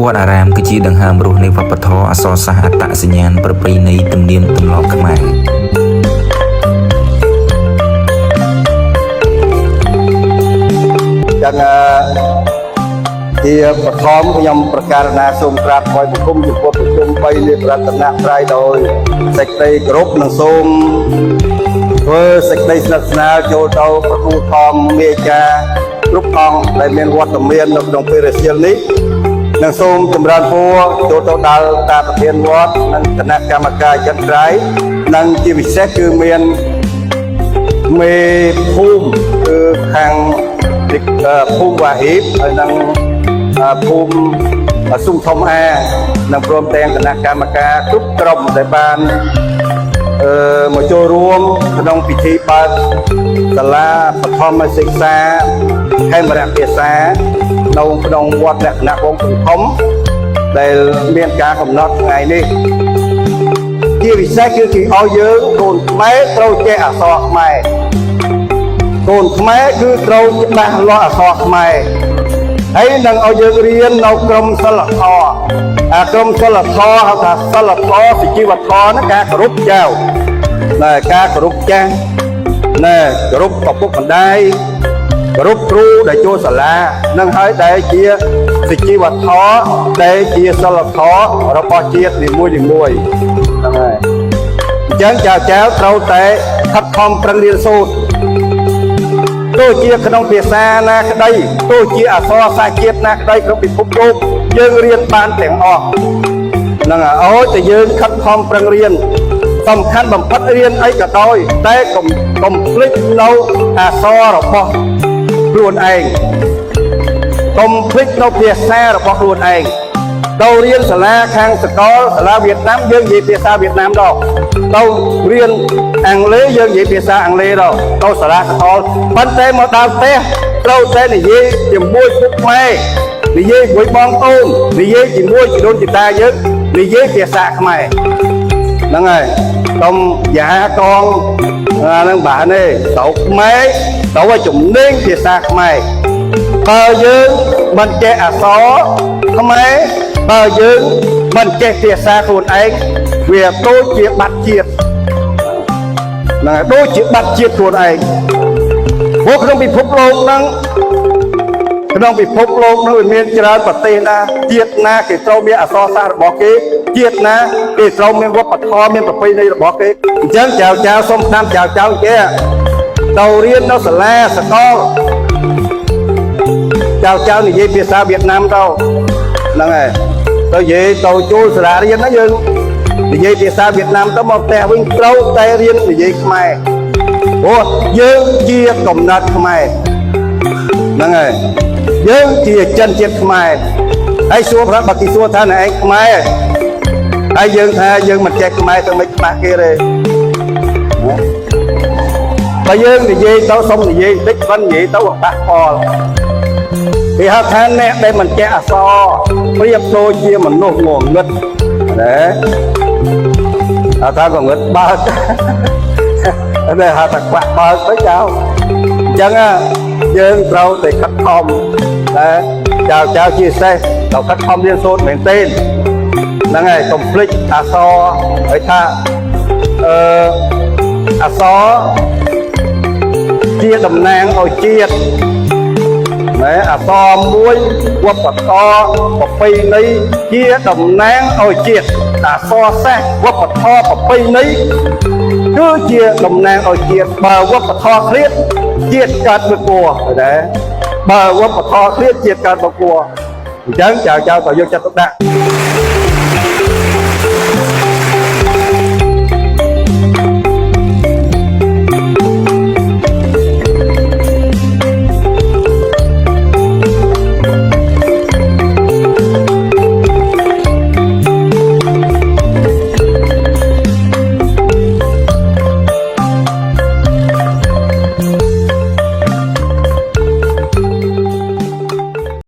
វត្តអារាមគឺជាដង្ហើមរស់នៃវប្បធម៌អក្សរសាស្ត្រអត្តសញ្ញាណប្រពៃណីទំនៀមទម្លាប់ខ្មែរចឹងជាបឋមខ្ញុំប្រកាសណាសូមក្រាបថ្វាយបង្គំចំពោះប្រជុំ3នៃប្រតនត្រ័យដោយសេចក្តីគោរពនិងសូមធ្វើសេចក្តីស្និទ្ធស្នាលចូលទៅប្រគូធម្មមេចាគ្រប់អង្គដែលមានវត្តមាននៅក្នុងពេលរសៀលនេះនិងសូមចម្រើនពរចូលទៅដល់តាប្រធានវត្តនិងគណៈកម្មការចាត់ត្រៃនិងជាពិសេសគឺមានមេភូមិគឺខាងភូមិវ៉ាហ៊ីបហើយនិងភូមិសុំធំអានិងព្រមទាំងគណៈកម្មការគ្រប់ក្រុមដែលបានមកចូលរួមក្នុងពិធីបើកសាលាបឋមសិក្សាខេមរៈភាសានៅក្នុងវត្តលក្ខណៈវងធំដែលមានការកំណត់ថ្ងៃនេះជាពិសេសគឺគេឲ្យយើងកូនខ្មែរត្រូវចេះអក្សរខ្មែរកូនខ្មែរគឺត្រូវច្បាស់លាស់អក្សរខ្មែរហើយនឹងឲ្យយើងរៀននៅក្រមសិលធម៌ក្រមសិលធម៌ហៅថាសិលធម៌សុជីវធម៌ហ្នឹងការគោរពចៅការគោរពចាស់គោរពឪពុកម្ដាយគោរពគ្រូដែលចូលសាលានឹងហើយដែលជាសុជីវធម៌ដែលជាសិលធម៌របស់ជាតិនីមួយហ្នឹងហើយអញ្ចឹងចៅត្រូវតែខិតខំប្រឹងរៀនសូត្រទោះជាក្នុងភាសាណាក្តីទោះជាអក្សរសាស្ត្រជាតិណាក្តីក្នុងពិភពលោកយើងរៀនបានទាំងអស់នឹងឲ្យតែយើងខិតខំប្រឹងរៀនសំខាន់បំផុតរៀនអីក៏ដោយតែកុំភ្លេចនៅអក្សររបស់ខ្លួនឯងកុំភ្លេចនៅភាសារបស់ខ្លួនឯងទៅរៀនសាលាខាងសកលសាលាវៀតណាមយើងនិយាយភាសាវៀតណាមដល់ទៅរៀនអង់គ្លេសយើងនិយាយភាសាអង់គ្លេសដល់ទៅសាលាសកលប៉ុន្តែមកដល់ផ្ទះត្រូវតែនិយាយជាមួយពុកម៉ែនិយាយជាមួយបងប្អូននិយាយជាមួយជីដូនជីតាយើងនិយាយភាសាខ្មែរហ្នឹងហើយកុំយ៉ាកងហ្នឹងបានទេទៅខ្មែរទៅឲ្យជំនាញភាសាខ្មែរបើយើងមិនចេះអក្សរខ្មែរបើយើងមិនចេះភាសាខ្លួនឯងវាដូចជាបាត់ជាតិហ្នឹងដូចជាបាត់ជាតិខ្លួនឯងព្រោះក្នុងពិភពលោកហ្នឹងវាមានច្រើនប្រទេសណាជាតិណាគេត្រូវមានអក្សរសាស្ត្ររបស់គេជាតិណាគេត្រូវមានវប្បធម៌មានប្រពៃណីរបស់គេអញ្ចឹងចៅសូមតាមចៅគេទៅរៀននៅសាលាសកលចៅនិយាយភាសាវៀតណាមទៅហ្នឹងហើយទៅនិយាយទៅចូលសាលារៀនណាយើងនិយាយភាសាវៀតណាមទៅមកផ្ទះវិញត្រូវតែរៀននិយាយខ្មែរព្រោះយើងជាកំណត់ខ្មែរហ្នឹងហើយយើងជាជនជាតិខ្មែរហើយសួរប្រាប់បើគេសួរថាណែឯងខ្មែរហើយយើងថាយើងមិនចេះខ្មែរទៅមិនខ្មាស់គេទេបើយើងនិយាយទៅសុំនិយាយតិចមិននិយាយទៅប៉ះផលគេហៅថាអ្នកដែលមិនចេះអក្សរប្រៀបដូចជាមនុស្សងងឹតណាហៅថាងងឹតបើកតែហៅថាខ្វាក់បើកទៅចៅអញ្ចឹងយើងត្រូវតែខិតខំតែចៅជាពិសេសត្រូវខិតខំរៀនសូត្រមែនទេហ្នឹងហើយកុំភ្លេចអក្សរហើយថាអក្សរជាតំណាងឲ្យជាតិអក្សរមួយវប្បធម៌ប្រពៃណីជាតំណាងឲ្យជាតិអក្សរសាស្ត្រវប្បធម៌ប្រពៃណីគឺជាតំណាងឲ្យជាតិបើវប្បធម៌ឃ្លាតជាតិកើតមិនគួរដែរបើវប្បធម៌ឃ្លាតជាតិកើតមិនគួរអញ្ចឹងចៅក៏យកចិត្តទុកដាក់